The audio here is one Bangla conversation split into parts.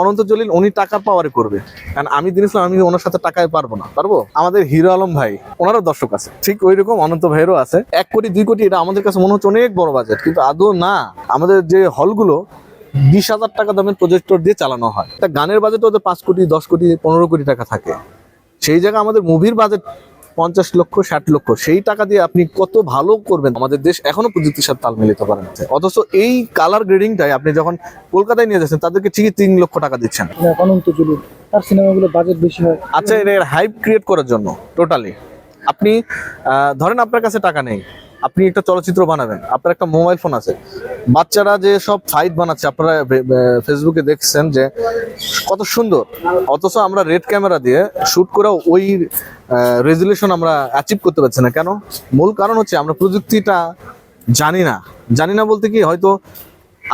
অনন্ত জলিল উনি টাকার পাওয়ারে করবে, কারণ আমি দিন ইসলাম আমি ওনার সাথে টাকায় পারবো না। পারবো? আমাদের হিরো আলম ভাই ওনারও দর্শক আছে, ঠিক ওই রকম অনন্ত ভাইয়েরও আছে। 1 কোটি 2 কোটি এটা আমাদের কাছে মনে হচ্ছে অনেক বড় বাজেট, কিন্তু আদৌ না। আমাদের যে হলগুলো 20,000 টাকা দামের প্রজেক্টর দিয়ে চালানো হয়, একটা গানের বাজেট ওদের 5 কোটি 10 কোটি 15 কোটি টাকা থাকে। সেই জায়গায় আমাদের মুভির বাজেট 50 লক্ষ 60 লক্ষ, সেই টাকা দিয়ে আপনি কত ভালো করবেন। আমাদের দেশ এখনো প্রযুক্তির সাথে তাল মিলিতে পারে না, অথচ এই কালার গ্রেডিংটাই আপনি যখন কলকাতায় নিয়ে যাচ্ছেন তাদেরকে ঠিকই 3 লক্ষ টাকা দিচ্ছেন। অনন্ত জলিল তার সিনেমাগুলো বাজেট বেশি হয়। আচ্ছা, এর হাইপ ক্রিয়েট করার জন্য টোটালি আপনি ধরেন আপনার কাছে টাকা নেই, আপনি একটা চলচ্চিত্র বানাবেন, আপনার একটা মোবাইল ফোন আছে, বাচ্চারা যে সব ফাইট বানাচ্ছে আপনারা ফেসবুকে দেখছেন যে কত সুন্দর, অথচ আমরা রেড ক্যামেরা দিয়ে শুট করে ওই রেজুলেশন আমরা অ্যাচিভ করতে পারছি না। কেন? মূল কারণ হচ্ছে আমরা প্রযুক্তিটা জানি না বলতে কি, হয়তো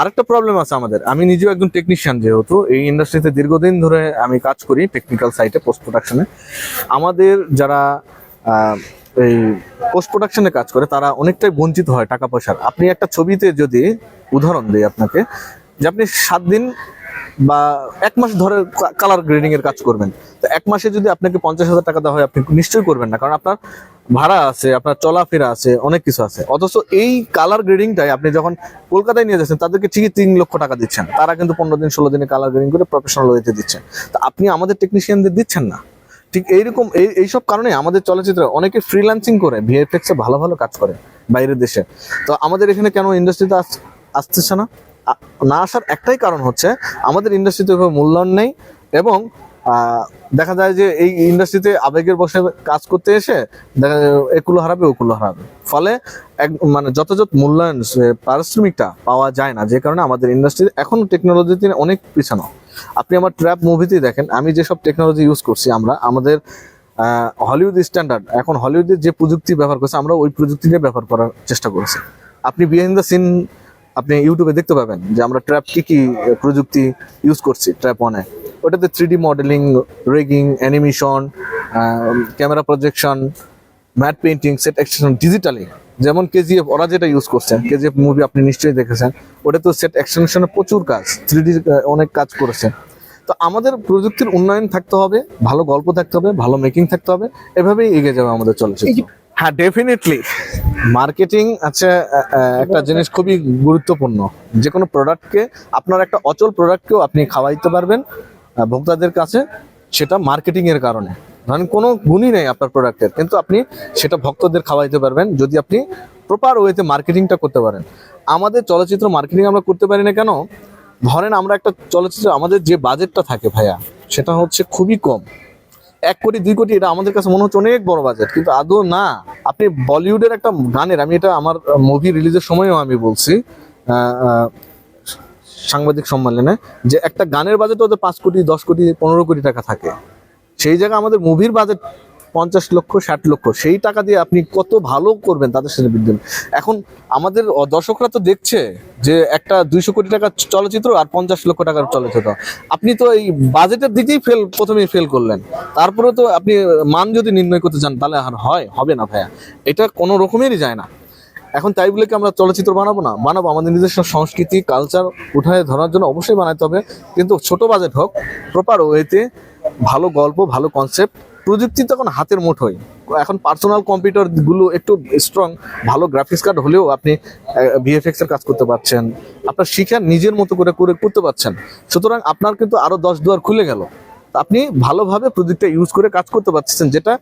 আরেকটা প্রবলেম আছে আমাদের। আমি নিজেও একজন টেকনিশিয়ান, যেহেতু এই ইন্ডাস্ট্রিতে দীর্ঘদিন ধরে আমি কাজ করি টেকনিক্যাল সাইটে, পোস্ট প্রোডাকশনে। আমাদের যারা এই পোস্ট প্রোডাকশনে কাজ করে তারা অনেকটাই বঞ্চিত হয় টাকা পয়সার। আপনি একটা ছবিতে যদি উদাহরণ দিই আপনাকে, যে আপনি 7 দিন বা 1 মাস ধরে কালার গ্রেডিং এর কাজ করবেন, তো 1 মাসে যদি আপনাকে 50,000 টাকা দেওয়া হয়, আপনি নিশ্চয়ই করবেন না, কারণ আপনার ভাড়া আছে, আপনার চলাফেরা আছে, অনেক কিছু আছে। অথচ এই কালার গ্রেডিংটাই আপনি যখন কলকাতায় নিয়ে যাচ্ছেন তাদেরকে ঠিকই 3 লক্ষ টাকা দিচ্ছেন, তারা কিন্তু 15 দিন 16 দিনে কালার গ্রেডিং করে প্রফেশনাল ওয়েতে দিচ্ছেন। তো আপনি আমাদের টেকনিশিয়ানদের দিচ্ছেন না। ঠিক এইরকম এইসব কারণে আমাদের চলচ্চিত্রে অনেকে ফ্রিল্যান্সিং করে ভিএফএক্স এ ভালো ভালো কাজ করে বাইরের দেশে। তো আমাদের এখানে কেন ইন্ডাস্ট্রিতে আসতেছে না? না আসার একটাই কারণ হচ্ছে আমাদের ইন্ডাস্ট্রিতে মূল্যায়ন নেই, এবং দেখা যায় যে এই ইন্ডাস্ট্রিতে আবেগের বসে কাজ করতে এসে দেখা যায় একুলো হারাবে ওকুলো হারাবে, ফলে মানে যথাযথ মূল্যায়ন পারিশ্রমিকটা পাওয়া যায় না, যে কারণে আমাদের ইন্ডাস্ট্রি এখন টেকনোলজিতে অনেক পিছানো। আপনি আমার ট্র্যাপ মুভিতেই দেখেন, আমি যেসব টেকনোলজি ইউজ করছি, আমাদের হলিউড স্ট্যান্ডার্ড, এখন হলিউডের যে প্রযুক্তি ব্যবহার করছে আমরা ওই প্রযুক্তি দিয়ে ব্যবহার করার চেষ্টা করেছি। আপনি বিহাইন্ড দ্য সিন আপনি ইউটিউবে দেখতে পাবেন যে আমরা ট্র্যাপ কি প্রযুক্তি ইউজ করছি। ট্র্যাপ 1-এ ওটাতে 3D modelling, rigging, animation, camera projection, matte painting, set extension digitally. যেমন কেজিএফ ওরা যেটা ইউজ করছেন, কেজিএফ মুভি আপনি নিশ্চয়ই দেখেছেন, ওটা তো সেট এক্সটেনশনের প্রচুর কাজ, 3D অনেক কাজ করেছে। তো আমাদের প্রযুক্তির উন্নয়ন থাকতে হবে, ভালো গল্প থাকতে হবে, ভালো মেকিং থাকতে হবে, এভাবেই এগিয়ে যাবে আমাদের চলচ্চিত্র। হ্যাঁ, ডেফিনেটলি মার্কেটিং আছে একটা জিনিস খুবই গুরুত্বপূর্ণ। যে কোনো প্রোডাক্টকে, আপনার একটা অচল প্রোডাক্টকেও আপনি খাওয়াইতে পারবেন ভোক্তাদের কাছে, সেটা মার্কেটিং এর কারণে। ধরেন কোনো গুণই নেই আপনার প্রোডাক্টের, কিন্তু আপনি সেটা ভক্তদের খাওয়াইতে পারবেন যদি আপনি প্রপার ওয়েতে মার্কেটিংটা করতে পারেন। আমাদের চলচ্চিত্র মার্কেটিং আমরা করতে পারি না কেন? ধরেন আমরা একটা চলচ্চিত্র, আমাদের যে বাজেটটা থাকে ভাইয়া, সেটা হচ্ছে খুবই কম। 1 কোটি 2 কোটি এটা আমাদের কাছে মনে হচ্ছে অনেক বড় বাজেট, কিন্তু আদৌ না। আপনি বলিউডের একটা গানের, আমি এটা আমার মুভি রিলিজের সময়ও আমি বলছি সাংবাদিক সম্মেলনে, যে একটা গানের বাজেট ওদের 5 কোটি 10 কোটি 15 কোটি টাকা থাকে। সেই জায়গায় আমাদের মুভির বাজেট 50 লক্ষ 60 লক্ষ, সেই টাকা দিয়ে আপনি কত ভালো করবেন তাদের সাথে বিদ্যুৎ। এখন আমাদের দর্শকরা তো দেখছে যে একটা 200 কোটি টাকার চলচ্চিত্র আর 50 লক্ষ টাকার চলচ্চিত্র, আপনি তো এই বাজেটের দিকেই প্রথমেই ফেল করলেন। তারপরে তো আপনি মান যদি নির্ণয় করতে চান তাহলে আর হবে না ভাইয়া, এটা কোনো রকমেরই যায় না। এখন তাই বলে কি আমরা চলচ্চিত্র বানাবো না? বানাবো, আমাদের নিজস্ব সংস্কৃতি কালচার উঠায় ধরার জন্য অবশ্যই বানাতে হবে, কিন্তু ছোট বাজেট হোক, প্রপার ওয়েতে, ভালো গল্প, ভালো কনসেপ্ট। প্রযুক্তি তখন হাতের মুঠোয়। এখন পার্সোনাল কম্পিউটার গুলো একটু স্ট্রং, ভালো গ্রাফিক্স কার্ড হলেও আপনি ভিএফএক্স এর কাজ করতে পারছেন, আপনার শিখার নিজের মতো করে করতে পারছেন। সুতরাং আপনার কিন্তু আরো 10 দুয়ার খুলে গেল, আপনি ভালোভাবে প্রযুক্তিটা ইউজ করে কাজ করতে পারছেন, যেটা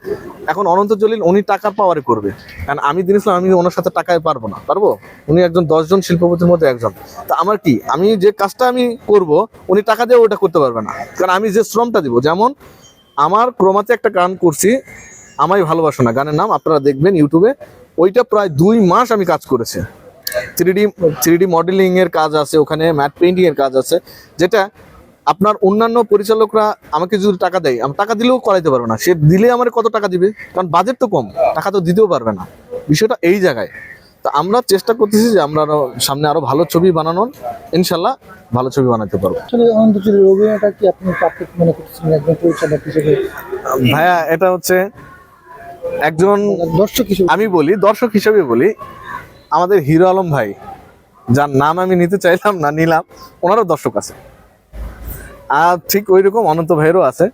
এখন অনন্ত জলিল উনি টাকার পাওয়ারে করবে, কারণ আমি দিন ইসলাম আমি ওনার সাথে টাকায় পারবো না। পারবো? উনি একজন 10 জন শিল্পপতির মধ্যে একজন। তা আমার কি, আমি যে কাজটা আমি করব উনি টাকা দিয়ে ওটা করতে পারবে না, কারণ আমি যে শ্রমটা দিব। যেমন আমার ক্রোমাতে একটা গান করছি, আমায় ভালোবাসো না গানের নাম, আপনারা দেখবেন ইউটিউবে, ওইটা প্রায় 2 মাস আমি কাজ করেছি। 3D মডেলিং এর কাজ আছে ওখানে, ম্যাট পেইন্টিং এর কাজ আছে, যেটা আপনার অন্যান্য পরিচালকরা আমাকে যদি টাকা দেয়, আমি টাকা দিলেও করাইতে পারবো না। সে দিলে আমার কত টাকা দিবে, কারণ বাজেট তো কম, টাকা তো দিতেও পারবে না। বিষয়টা এই জায়গায়। তো আমরা চেষ্টা করতেছি যে আমরা সামনে আরো ভালো ছবি বানানোর, ইনশাল্লাহ ভালো ছবি বানাতে পারবো। অনন্ত জলিল অভিনয়টা কি আপনি পারফেক্ট মনে করতেছেন একজন পরিচালক হিসেবে? ভাইয়া, এটা হচ্ছে একজন দর্শক হিসেবে, আমি বলি দর্শক হিসেবে বলি, আমাদের হিরো আলম ভাই, যার নাম আমি নিতে চাইলাম না, নিলাম, ওনারও দর্শক আছে। আর ঠিক ওই রকম অনন্ত ভাইয়েরও আছে।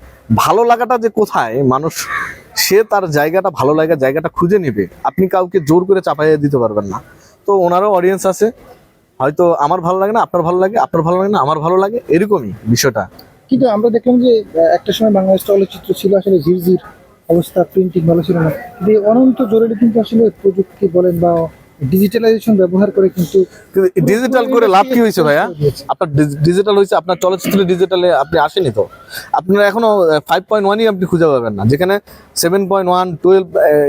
ভালো লাগাটা যে কোথায়, মানুষ সে তার জায়গাটা ভালো লাগা জায়গাটা খুঁজে নেবে, আপনি কাউকে জোর করে চাপাইয়ে দিতে পারবেন না। তো ওনারও অডিয়েন্স আছে, হয়তো আমার ভালো লাগে না আপনার ভালো লাগে, আপনার ভালো লাগে না আমার ভালো লাগে, এরকমই বিষয়টা। কিন্তু আমরা দেখলাম যে একটা সময় বাংলাদেশ চলচ্চিত্র ছিল আসলে ঝিরঝির অবস্থা, প্রিন্টিং ভালো ছিল না, কিন্তু এই অনন্ত জরুরি কিন্তু আসলে প্রযুক্তি বলেন বা ডিজিটালাইজেশন ব্যবহার করে কিন্তু ডিজিটাল করে লাভ কি হয়েছে ভাইয়া? আপনার ডিজিটাল হয়েছে, আপনার চলচ্চিত্র ডিজিটালে আপনি আসেনি তো। আপনারা এখনো 5.1ই আপনি খুঁজে পাবেন না, যেখানে 7.1, 12,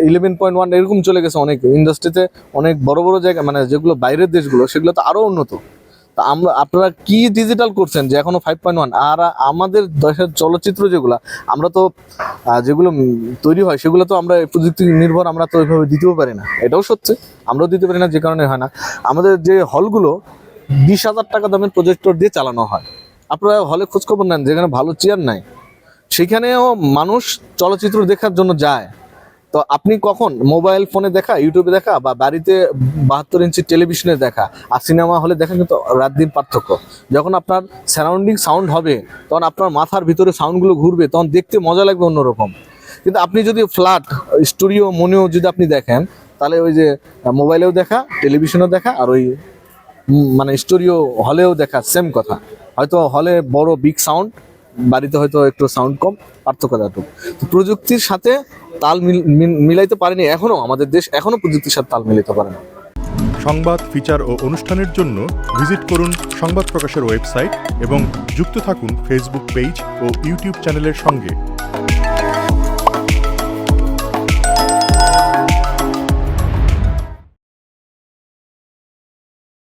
11.1 এরকম চলে গেছে অনেক ইন্ডাস্ট্রিতে। অনেক বড় বড় জায়গা মানে যেগুলো বাইরের দেশগুলো, সেগুলো তো আরো উন্নত। তা আপনারা কি ডিজিটাল করছেন যে এখনো 5.1? আর আমাদের দেশের চলচ্চিত্র যেগুলা, আমরা তো যেগুলো তৈরি হয় সেগুলো তো আমরা প্রযুক্তি নির্ভর, আমরা তো ওইভাবে দিতেও পারি না, এটাও সত্যি। আমরাও দিতে পারি না, যে কারণে হয় না। আমাদের যে হলগুলো 20,000 টাকা দামের প্রজেক্টর দিয়ে চালানো হয়। আপনারা হলে খোঁজখবর নেন, যেখানে ভালো চেয়ার নাই সেখানেও মানুষ চলচ্চিত্র দেখার জন্য যায়। তো আপনি কখন মোবাইল ফোনে দেখা, ইউটিউবে দেখা, বা বাড়িতে 72 ইঞ্চি টেলিভিশনে দেখা আর সিনেমা হলে দেখা কিন্তু রাত দিন পার্থক্য। যখন আপনার সারাউন্ডিং সাউন্ড হবে, তখন আপনার মাথার ভিতরে সাউন্ডগুলো ঘুরবে, তখন দেখতে মজা লাগবে অন্যরকম। কিন্তু আপনি যদি ফ্ল্যাট স্টুডিও মনেও যদি আপনি দেখেন, তাহলে ওই যে মোবাইলেও দেখা, টেলিভিশনেও দেখা, আর ওই মানে স্টুডিও হলেও দেখা, সেম কথা। হয়তো হলে বড় বিগ সাউন্ড, বাড়িতে হয়তো একটু সাউন্ড কম, পার্থক্য এতটুকু। তো প্রযুক্তির সাথে তাল মিলাইতে পারেনি এখনো, আমাদের দেশ এখনো প্রযুক্তির সাথে তাল মিলাইতে পারে না। সংবাদ, ফিচার ও অনুষ্ঠানের জন্য ভিজিট করুন সংবাদ প্রকাশের ওয়েবসাইট এবং যুক্ত থাকুন ফেসবুক পেজ ও ইউটিউব চ্যানেলের সঙ্গে।